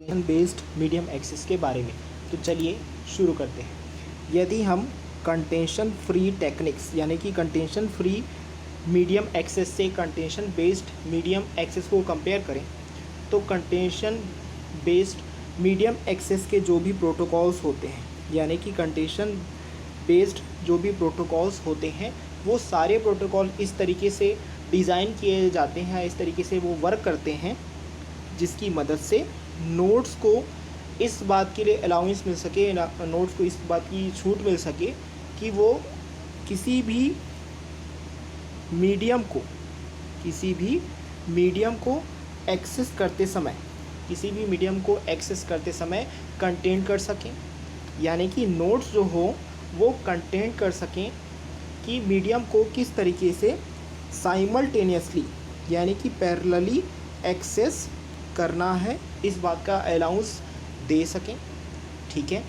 Based medium access के बारे में। तो चलिए शुरू करते हैं। यदि हम कंटेंशन फ्री टेक्निक्स यानी कि कंटेंशन फ्री मीडियम एक्सेस से कंटेंशन बेस्ड मीडियम एक्सेस को कंपेयर करें तो कंटेंशन बेस्ड मीडियम एक्सेस के जो भी प्रोटोकॉल्स होते हैं यानी कि कंटेंशन बेस्ड जो भी प्रोटोकॉल्स होते हैं वो सारे प्रोटोकॉल इस तरीके से डिज़ाइन किए जाते हैं, इस तरीके से वो वर्क करते हैं जिसकी मदद से नोड्स को इस बात के लिए अलाउंस मिल सके, नोड्स को इस बात की छूट मिल सके कि वो किसी भी मीडियम को एक्सेस करते समय कंटेंट कर सकें, यानी कि नोड्स जो हो वो कंटेंट कर सकें कि मीडियम को किस तरीके से साइमल्टेनियसली यानी कि पैरेलली एक्सेस करना है, इस बात का अलाउंस दे सकें। ठीक है।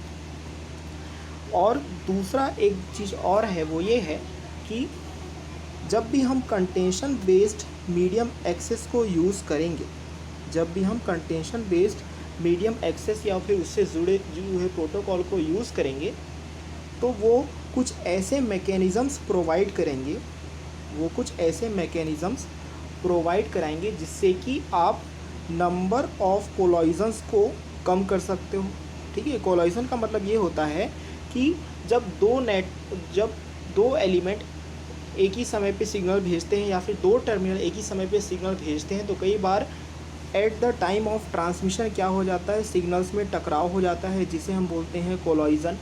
और दूसरा एक चीज़ और है, वो ये है कि जब भी हम कंटेंशन बेस्ड मीडियम एक्सेस को यूज़ करेंगे, जब भी हम कंटेंशन बेस्ड मीडियम एक्सेस या फिर उससे जुड़े हुए प्रोटोकॉल को यूज़ करेंगे तो वो कुछ ऐसे मैकेनिज़म्स प्रोवाइड कराएंगे जिससे कि आप नंबर ऑफ़ कोलाइजन्स को कम कर सकते हो। ठीक है। कोलाइजन का मतलब ये होता है कि जब दो एलिमेंट एक ही समय पे सिग्नल भेजते हैं या फिर दो टर्मिनल एक ही समय पे सिग्नल भेजते हैं तो कई बार at the time of transmission क्या हो जाता है, सिग्नल्स में टकराव हो जाता है जिसे हम बोलते हैं कोलाइजन।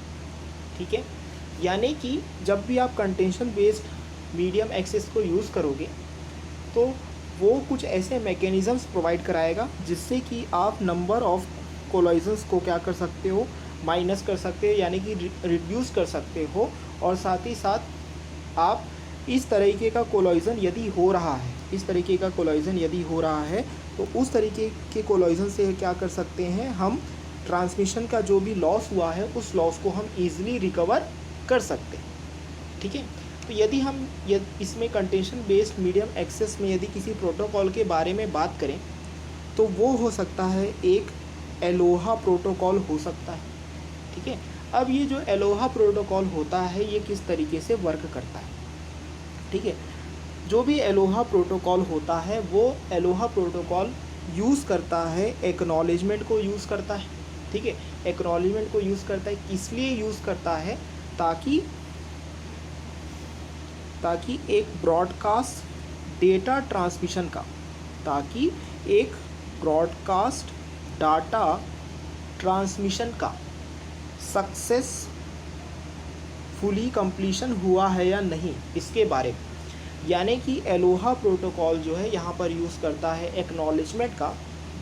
ठीक है। यानी कि जब भी आप कंटेंशन बेस्ड मीडियम एक्सेस को यूज़ करोगे तो वो कुछ ऐसे मैकेनिज़म्स प्रोवाइड कराएगा जिससे कि आप नंबर ऑफ़ कोलाइजन्स को क्या कर सकते हो, माइनस कर सकते हो, यानी कि रिड्यूस कर सकते हो। और साथ ही साथ आप इस तरीके का कोलाइजन यदि हो रहा है तो उस तरीके के कोलाइजन से क्या कर सकते हैं, हम ट्रांसमिशन का जो भी लॉस हुआ है उस लॉस को हम ईज़िली रिकवर कर सकते हैं। ठीक है। तो यदि हम इसमें कंटेंशन बेस्ड मीडियम एक्सेस में यदि किसी प्रोटोकॉल के बारे में बात करें तो वो हो सकता है एक एलोहा प्रोटोकॉल हो सकता है। ठीक है। अब ये जो एलोहा प्रोटोकॉल होता है ये किस तरीके से वर्क करता है। ठीक है। जो भी एलोहा प्रोटोकॉल होता है वो एलोहा प्रोटोकॉल यूज़ करता है, एक्नॉलेजमेंट को यूज़ करता है। ठीक है। एक्नॉलेजमेंट को यूज़ करता है, इसलिए यूज़ करता है ताकि एक ब्रॉडकास्ट डाटा ट्रांसमिशन का सक्सेसफुली कंप्लीशन हुआ है या नहीं इसके बारे में। यानी कि एलोहा प्रोटोकॉल जो है यहाँ पर यूज़ करता है एक्नॉलेजमेंट का,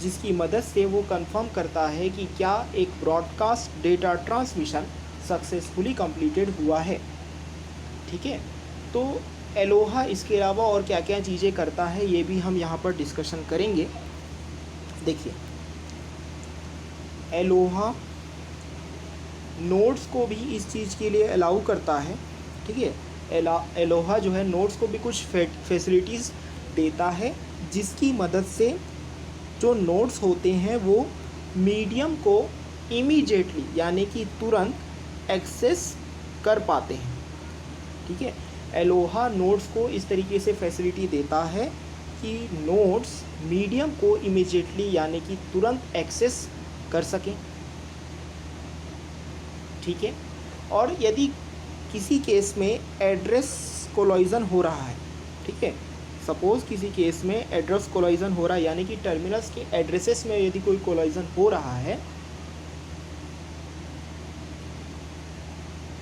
जिसकी मदद से वो कंफर्म करता है कि क्या एक broadcast data transmission successfully completed हुआ है। ठीक है। तो एलोहा इसके अलावा और क्या क्या चीज़ें करता है ये भी हम यहाँ पर डिस्कशन करेंगे। देखिए, एलोहा नोड्स को भी इस चीज़ के लिए अलाउ करता है। ठीक है। एलोहा जो है नोड्स को भी कुछ फैसिलिटीज़ देता है जिसकी मदद से जो नोड्स होते हैं वो मीडियम को इमीडिएटली यानी कि तुरंत एक्सेस कर पाते हैं। ठीक है। एलोहा नोड्स को इस तरीके से फैसिलिटी देता है कि नोड्स मीडियम को इमीडिएटली यानी कि तुरंत एक्सेस कर सकें। ठीक है। और यदि किसी केस में एड्रेस कोलाइजन हो रहा है, ठीक है, सपोज़ किसी केस में एड्रेस कोलाइजन हो रहा है यानी कि टर्मिनल्स के एड्रेसेस में यदि कोई कोलाइजन हो रहा है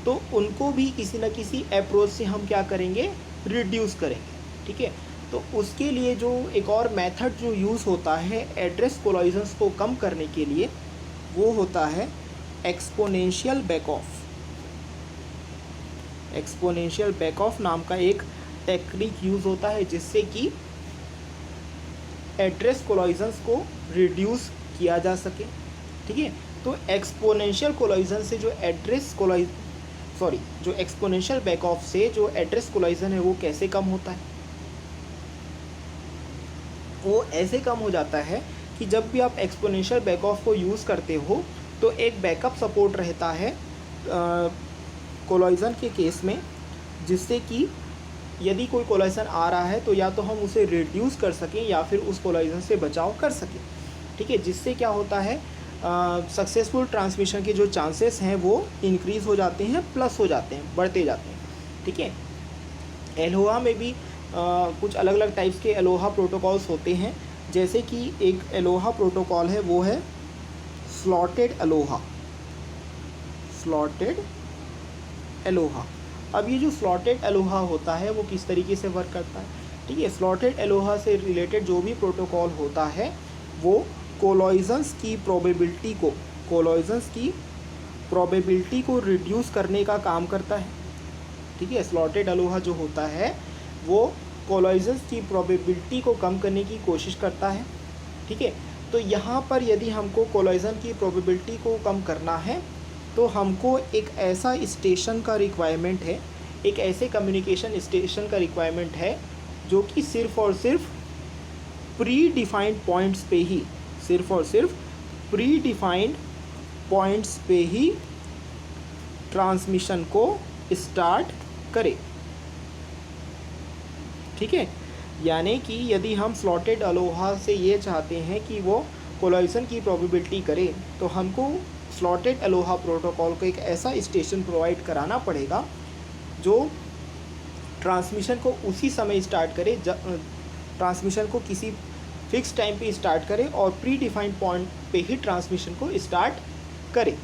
तो उनको भी किसी न किसी अप्रोच से हम क्या करेंगे, रिड्यूस करेंगे। ठीक है। तो उसके लिए जो एक और मेथड जो यूज़ होता है एड्रेस कोलाइजन्स को कम करने के लिए वो होता है एक्सपोनेंशियल बैक ऑफ नाम का एक टेक्निक यूज़ होता है जिससे कि एड्रेस कोलाइजन्स को रिड्यूस किया जा सके। ठीक है। तो एक्सपोनेंशियल कोलाइजन से जो एक्सपोनेंशियल बैक ऑफ से जो एड्रेस कोलाइजन है वो कैसे कम होता है, वो ऐसे कम हो जाता है कि जब भी आप एक्सपोनेंशियल बैक ऑफ को यूज़ करते हो तो एक बैकअप सपोर्ट रहता है कोलाइजन के केस में, जिससे कि यदि कोई कोलाइजन आ रहा है तो या तो हम उसे रिड्यूस कर सकें या फिर उस कोलाइजन से बचाव कर सकें। ठीक है, जिससे क्या होता है सक्सेसफुल ट्रांसमिशन के जो चांसेस हैं वो इंक्रीज़ हो जाते हैं, प्लस हो जाते हैं, बढ़ते जाते हैं। ठीक है, एलोहा में भी कुछ अलग अलग टाइप्स के एलोहा प्रोटोकॉल्स होते हैं, जैसे कि एक एलोहा प्रोटोकॉल है वो है स्लॉटेड एलोहा। स्लॉटेड एलोहा, अब ये जो स्लॉटेड एलोहा होता है वो किस तरीके से वर्क करता है? ठीक है, स्लॉटेड एलोहा से रिलेटेड जो भी प्रोटोकॉल होता है वो कोलाइजन्स की प्रोबेबिलिटी को रिड्यूस करने का काम करता है। ठीक है, स्लॉटेड एलोहा जो होता है वो कोलाइजन्स की प्रोबेबिलिटी को कम करने की कोशिश करता है। ठीक है, तो यहाँ पर यदि हमको कोलाइजन की प्रोबेबिलिटी को कम करना है तो हमको एक ऐसा स्टेशन का रिक्वायरमेंट है, एक ऐसे कम्युनिकेशन स्टेशन का रिक्वायरमेंट है जो कि सिर्फ़ और सिर्फ प्री डिफाइंड पॉइंट्स पे ही, सिर्फ़ और सिर्फ प्री डिफाइंड पॉइंट्स पे ही ट्रांसमिशन को स्टार्ट करे। ठीक है, यानी कि यदि हम स्लॉटेड एलोहा से ये चाहते हैं कि वो कोलाइजन की प्रोबेबिलिटी करे तो हमको स्लॉटेड एलोहा प्रोटोकॉल को एक ऐसा स्टेशन प्रोवाइड कराना पड़ेगा जो ट्रांसमिशन को उसी समय स्टार्ट करे, ट्रांसमिशन को किसी फिक्स टाइम पे स्टार्ट करे और प्री डिफाइंड पॉइंट पे ही ट्रांसमिशन को स्टार्ट करे।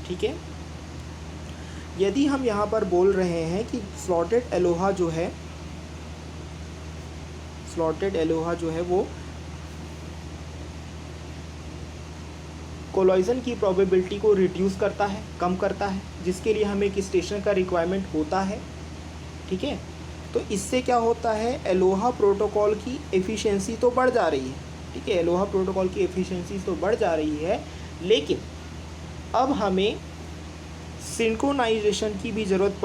ठीक है, यदि हम यहाँ पर बोल रहे हैं कि स्लॉटेड एलोहा जो है वो कोलाइजन की प्रोबेबिलिटी को रिड्यूस करता है, कम करता है, जिसके लिए हमें एक स्टेशन का रिक्वायरमेंट होता है। ठीक है, तो इससे क्या होता है, एलोहा प्रोटोकॉल की एफिशिएंसी तो बढ़ जा रही है। ठीक है, एलोहा प्रोटोकॉल की एफिशिएंसी तो बढ़ जा रही है, लेकिन अब हमें सिंक्रोनाइजेशन की भी ज़रूरत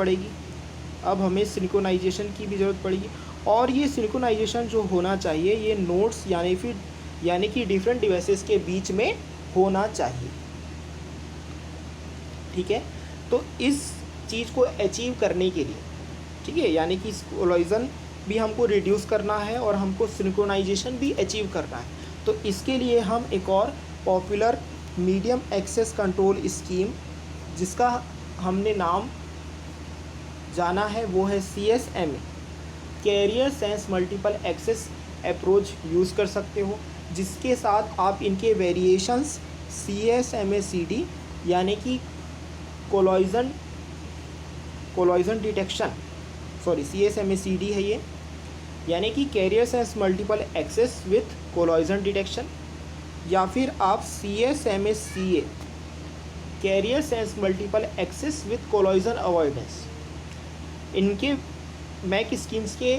पड़ेगी। और ये सिंक्रोनाइजेशन जो होना चाहिए ये नोड्स यानी कि डिफरेंट डिवाइसेस के बीच में होना चाहिए। ठीक है, तो इस चीज़ को अचीव करने के लिए, ठीक है, यानी कि कोलाइजन भी हमको रिड्यूस करना है और हमको सिंक्रोनाइजेशन भी अचीव करना है, तो इसके लिए हम एक और popular medium access control scheme जिसका हमने नाम जाना है वो है CSMA, carrier sense multiple access approach use कर सकते हो, जिसके साथ आप इनके वेरिएशंस CSMA-CD यानी कि कोलाइजन डिटेक्शन, CSMA-CD है ये, यानी कि carrier sense multiple access with collision detection, या फिर आप CSMA-CA carrier sense multiple access with collision avoidance, इनके मैक स्कीम्स के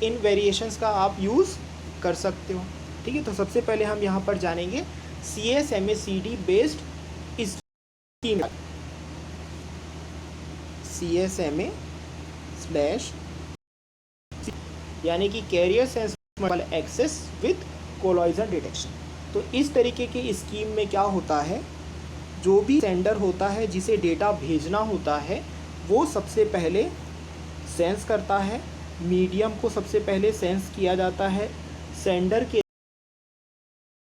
इन वेरिएशंस का आप यूज़ कर सकते हो। ठीक है, तो सबसे पहले हम यहाँ पर जानेंगे CSMA-CD बेस्ड स्कीम, CSMA यानी कि carrier sense multiple access with collision detection. तो इस तरीके की स्कीम में क्या होता है, जो भी सेंडर होता है जिसे डेटा भेजना होता है वो सबसे पहले सेंस करता है, मीडियम को सबसे पहले सेंस किया जाता है, सेंडर के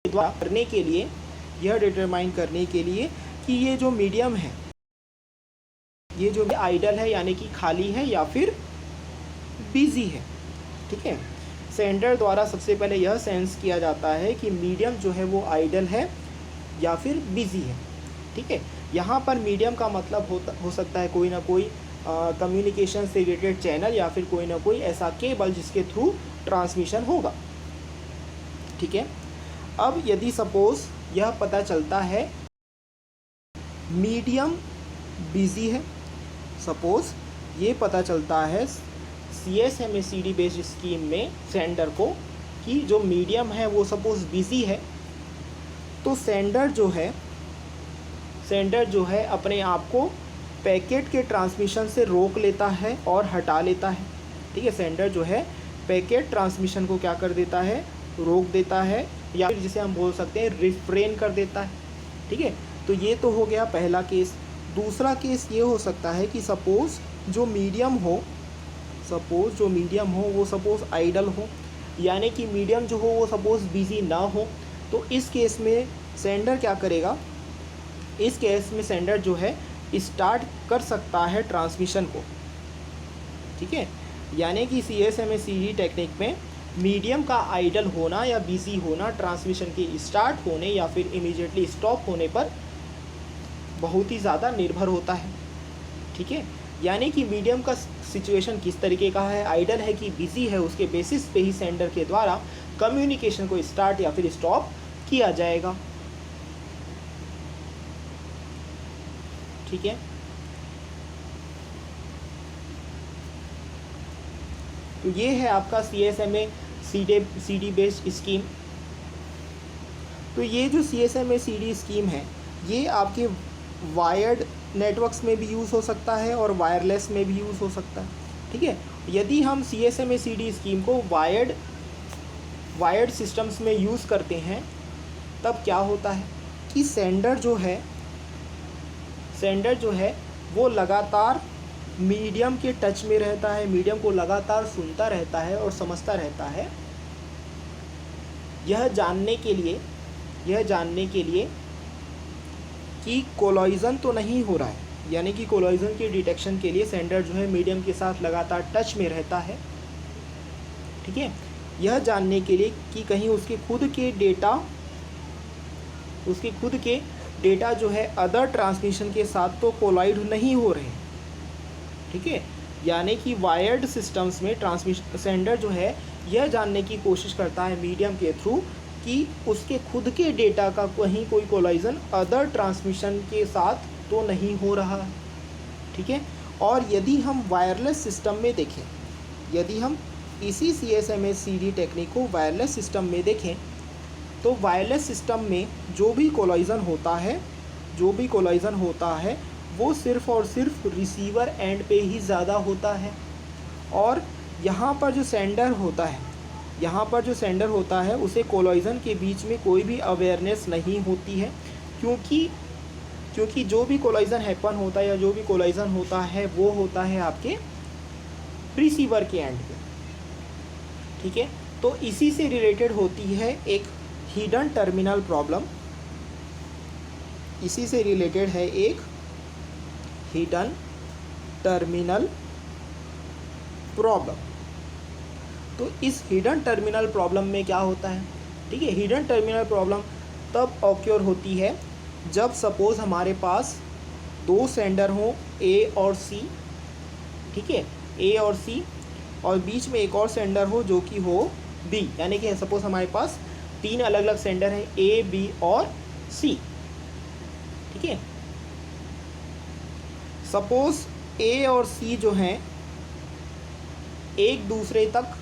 द्वारा करने के लिए, यह डिटरमाइन करने के लिए कि ये जो मीडियम है ये जो आइडल है यानी कि खाली है या फिर बिजी है। ठीक है, सेंडर द्वारा सबसे पहले यह सेंस किया जाता है कि मीडियम जो है वो आइडल है या फिर बिजी है। ठीक है, यहाँ पर मीडियम का मतलब हो सकता है कोई ना कोई कम्युनिकेशन से रिलेटेड चैनल या फिर कोई ना कोई ऐसा केबल जिसके थ्रू ट्रांसमिशन होगा। ठीक है, अब यदि सपोज़ यह पता चलता है मीडियम बिजी है, सपोज़ ये पता चलता है CSMA-CD बेस्ड स्कीम में सेंडर को कि जो मीडियम है वो सपोज़ बिजी है, तो सेंडर जो है अपने आप को पैकेट के ट्रांसमिशन से रोक लेता है और हटा लेता है। ठीक है, सेंडर जो है पैकेट ट्रांसमिशन को क्या कर देता है, रोक देता है, या फिर जिसे हम बोल सकते हैं रिफ्रेन कर देता है। ठीक है, तो ये तो हो गया पहला केस। दूसरा केस ये हो सकता है कि सपोज़ जो मीडियम हो वो सपोज़ आइडल हो, यानी कि मीडियम जो हो वो सपोज़ बिज़ी ना हो। तो इस केस में सेंडर क्या करेगा, इस केस में सेंडर जो है स्टार्ट कर सकता है ट्रांसमिशन को। ठीक है, यानी कि CSMA-CD टेक्निक में मीडियम का आइडल होना या बिज़ी होना ट्रांसमिशन के स्टार्ट होने या फिर इमीडिएटली स्टॉप होने पर बहुत ही ज़्यादा निर्भर होता है। ठीक है, यानी कि मीडियम का सिचुएशन किस तरीके का है, आइडल है कि बिज़ी है, उसके बेसिस पे ही सेंडर के द्वारा कम्युनिकेशन को स्टार्ट या फिर स्टॉप किया जाएगा। ठीक है, तो ये है आपका CSMA-CD बेस्ड स्कीम। तो ये जो CSMA-CD स्कीम है ये आपके वायर्ड नेटवर्क्स में भी यूज़ हो सकता है और वायरलेस में भी यूज़ हो सकता है। ठीक है, यदि हम CSMA-CD स्कीम को वायर्ड सिस्टम्स में यूज़ करते हैं तब क्या होता है कि सेंडर जो है वो लगातार मीडियम के टच में रहता है, मीडियम को लगातार सुनता रहता है और समझता रहता है, यह जानने के लिए कि कोलाइजन तो नहीं हो रहा है, यानी कि कोलाइजन के डिटेक्शन के लिए सेंडर जो है मीडियम के साथ लगातार टच में रहता है। ठीक है, यह जानने के लिए कि कहीं उसके खुद के डेटा जो है अदर ट्रांसमिशन के साथ तो कोलाइड नहीं हो रहे। ठीक है, यानी कि वायर्ड सिस्टम्स में ट्रांसमिशन सेंडर जो है यह जानने की कोशिश करता है मीडियम के थ्रू कि उसके खुद के डेटा का कहीं कोई कोलाइजन अदर ट्रांसमिशन के साथ तो नहीं हो रहा है। ठीक है, और यदि हम वायरलेस सिस्टम में देखें, यदि हम इसी CSMA-CD टेक्निक को वायरलेस सिस्टम में देखें तो वायरलेस सिस्टम में जो भी कोलाइजन होता है वो सिर्फ़ और सिर्फ रिसीवर एंड पे ही ज़्यादा होता है। और यहाँ पर जो सेंडर होता है उसे कोलाइजन के बीच में कोई भी अवेयरनेस नहीं होती है, क्योंकि जो भी कोलाइजन हैपन होता है या जो भी कोलाइजन होता है वो होता है आपके रिसीवर के एंड पे। ठीक है, तो इसी से रिलेटेड होती है एक हिडन टर्मिनल प्रॉब्लम। इसी से रिलेटेड है एक हिडन टर्मिनल प्रॉब्लम। तो इस हिडन टर्मिनल प्रॉब्लम में क्या होता है, ठीक है, हिडन टर्मिनल प्रॉब्लम तब ऑक्योर होती है जब सपोज़ हमारे पास दो सेंडर हों A और C। ठीक है, A और C, और बीच में एक और सेंडर हो जो कि हो B, यानी कि सपोज़ हमारे पास तीन अलग अलग सेंडर हैं A, B और C। ठीक है, सपोज़ A और C जो हैं एक दूसरे तक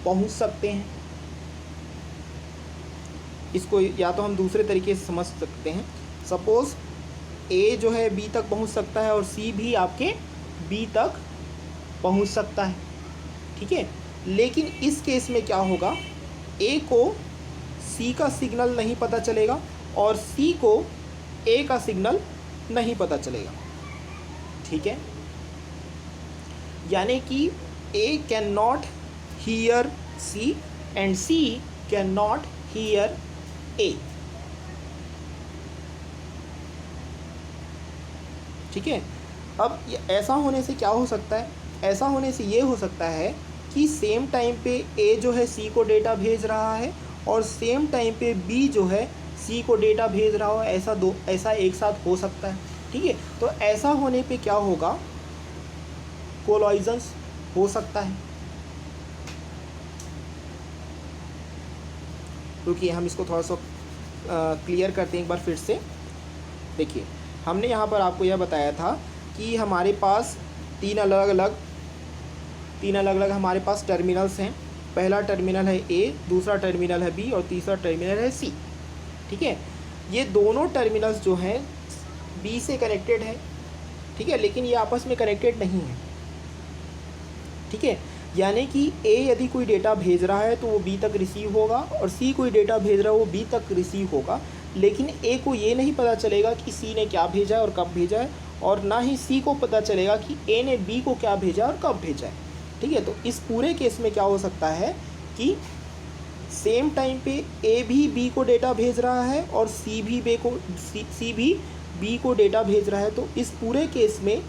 पहुंच सकते हैं। इसको या तो हम दूसरे तरीके से समझ सकते हैं, सपोज़ A जो है B तक पहुंच सकता है और C भी आपके B तक पहुंच सकता है। ठीक है, लेकिन इस केस में क्या होगा, A को C का सिग्नल नहीं पता चलेगा और C को A का सिग्नल नहीं पता चलेगा। ठीक है, यानी कि A can not here C and C can not here A। ठीक है, अब ऐसा होने से क्या हो सकता है, ऐसा होने से ये हो सकता है कि सेम टाइम पे A जो है C को डेटा भेज रहा है और सेम टाइम पे B जो है C को डेटा भेज रहा हो, ऐसा एक साथ हो सकता है। ठीक है, तो ऐसा होने पे क्या होगा, कोलाइजन्स हो सकता है। रुकिए हम इसको थोड़ा सा क्लियर करते हैं एक बार फिर से। देखिए, हमने यहाँ पर आपको यह बताया था कि हमारे पास तीन अलग अलग हमारे पास टर्मिनल्स हैं। पहला टर्मिनल है A, दूसरा टर्मिनल है B और तीसरा टर्मिनल है C। ठीक है, ये दोनों टर्मिनल्स जो हैं B से कनेक्टेड है। ठीक है, लेकिन ये आपस में कनेक्टेड नहीं है। ठीक है, यानी कि ए यदि कोई डेटा भेज रहा है तो वो बी तक रिसीव होगा, और सी कोई डेटा भेज रहा है वो बी तक रिसीव होगा। लेकिन ए को ये नहीं पता चलेगा कि सी ने क्या भेजा है और कब भेजा है, और ना ही सी को पता चलेगा कि ए ने बी को क्या भेजा और कब भेजा है। ठीक है, तो इस पूरे केस में क्या हो सकता है कि सेम टाइम पे ए भी बी को डेटा भेज रहा है और सी भी बी को डेटा भेज रहा है। तो इस पूरे केस में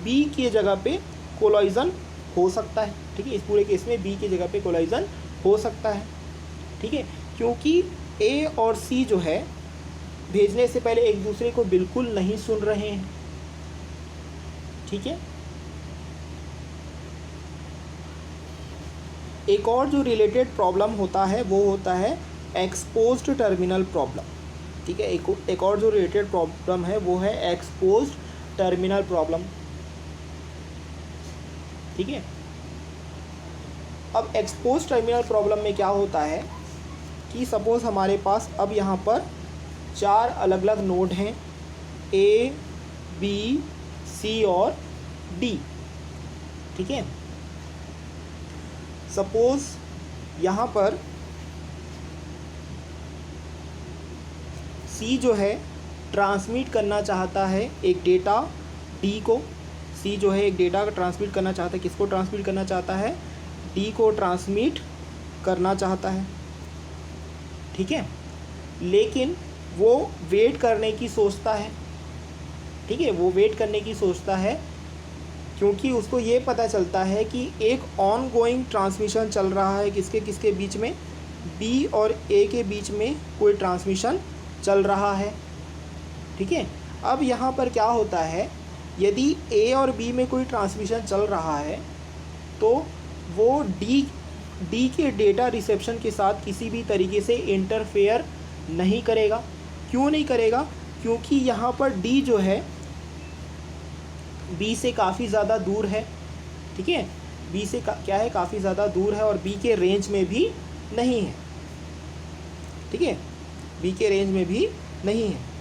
बी की जगह पे कोलाइजन हो सकता है। ठीक है, इस पूरे केस में बी की जगह पे कोलाइजन हो सकता है। ठीक है, क्योंकि ए और सी जो है भेजने से पहले एक दूसरे को बिल्कुल नहीं सुन रहे हैं। ठीक है, एक और जो रिलेटेड प्रॉब्लम होता है वो होता है एक्सपोज्ड टर्मिनल प्रॉब्लम। ठीक है, एक और जो रिलेटेड प्रॉब्लम है वो है एक्सपोज्ड टर्मिनल प्रॉब्लम। ठीक है, अब एक्सपोज्ड टर्मिनल प्रॉब्लम में क्या होता है कि सपोज़ हमारे पास अब यहाँ पर 4 अलग अलग नोड हैं, ए, बी, सी और डी। ठीक है, सपोज़ यहाँ पर सी जो है ट्रांसमिट करना चाहता है एक डेटा डी को। सी जो है एक डेटा ट्रांसमिट करना चाहता है, किसको ट्रांसमिट करना चाहता है? डी को ट्रांसमिट करना चाहता है। ठीक है, लेकिन वो वेट करने की सोचता है। ठीक है, वो वेट करने की सोचता है क्योंकि उसको ये पता चलता है कि एक ऑन गोइंग ट्रांसमिशन चल रहा है किसके किसके बीच में, बी और ए के बीच में कोई ट्रांसमिशन चल रहा है। ठीक है, अब यहाँ पर क्या होता है, यदि ए और बी में कोई ट्रांसमिशन चल रहा है तो वो डी के डेटा रिसेप्शन के साथ किसी भी तरीके से इंटरफेयर नहीं करेगा। क्यों नहीं करेगा? क्योंकि यहाँ पर डी जो है बी से काफ़ी ज़्यादा दूर है। ठीक है, बी से क्या है, काफ़ी ज़्यादा दूर है और बी के रेंज में भी नहीं है। ठीक है, बी के रेंज में भी नहीं है।